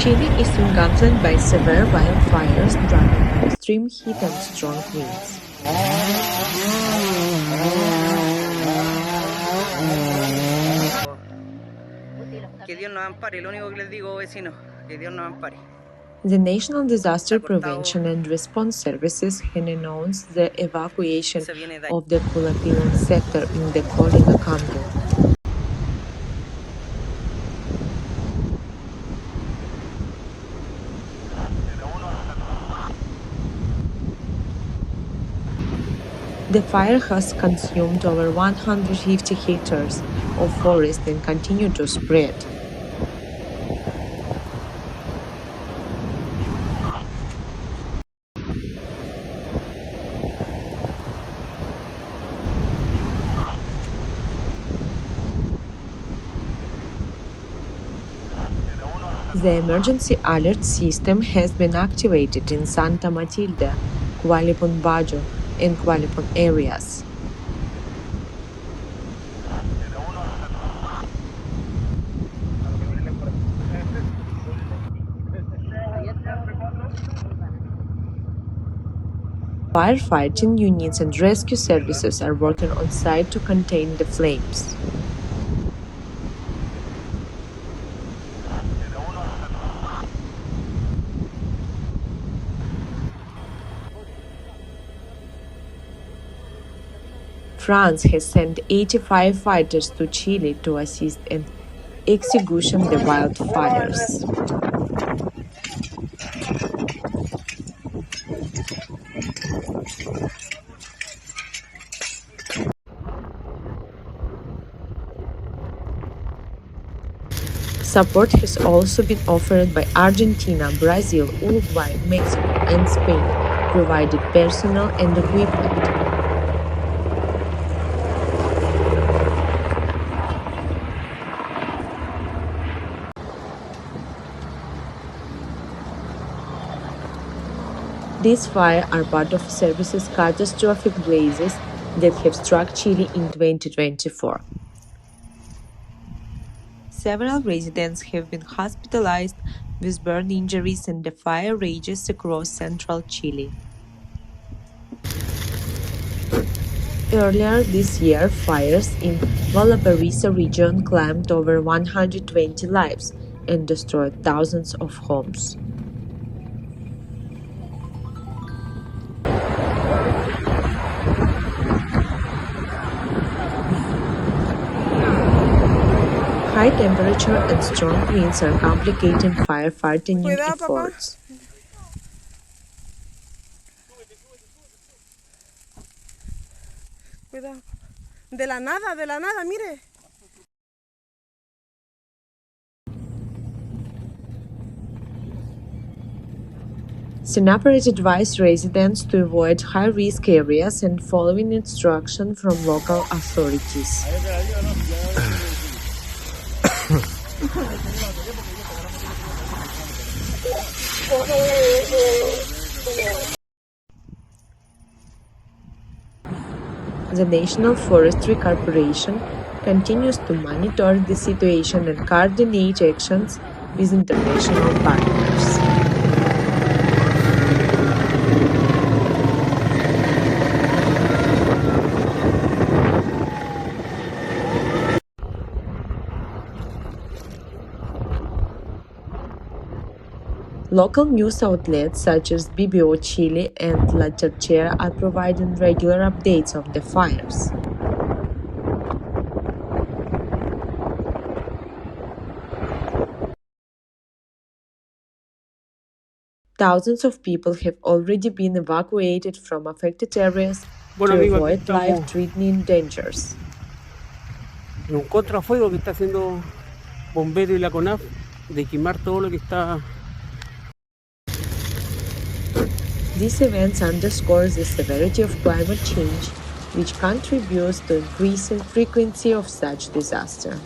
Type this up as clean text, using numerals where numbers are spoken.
Chile is engulfed by severe wildfires driven by extreme heat and strong winds. Que Dios nos ampare, lo único que les digo, vecinos, que Dios nos ampare. The National Disaster Prevention and Response Services have announced the evacuation of the Quilapalún sector in the Colina commune. The fire has consumed over 150 hectares of forest and continues to spread. The emergency alert system has been activated in Santa Matilde, Quilapilún Bajo, and Quilapalún areas. Firefighting units and rescue services are working on site to contain the flames. France has sent 85 fighters to Chile to assist in extinguishing the wildfires. Support has also been offered by Argentina, Brazil, Uruguay, Mexico, and Spain, provided personnel and equipment. These fires are part of services catastrophic blazes that have struck Chile in 2024. Several residents have been hospitalized with burn injuries, and the fire rages across central Chile. Earlier this year, fires in Valparaíso region claimed over 120 lives and destroyed thousands of homes. High temperature and strong winds are complicating firefighting efforts. Cuidado. De la nada, mire. Senapred advised residents to avoid high-risk areas and following instructions from local authorities. The National Forestry Corporation continues to monitor the situation and coordinate actions with international partners. Local news outlets such as BBO Chile and La Tercera are providing regular updates of the fires. Thousands of people have already been evacuated from affected areas to avoid life-threatening dangers. En un contrafuego que está haciendo Bomberos y la CONAF de quemar todo lo que está. These events underscore the severity of climate change, which contributes to increasing frequency of such disaster.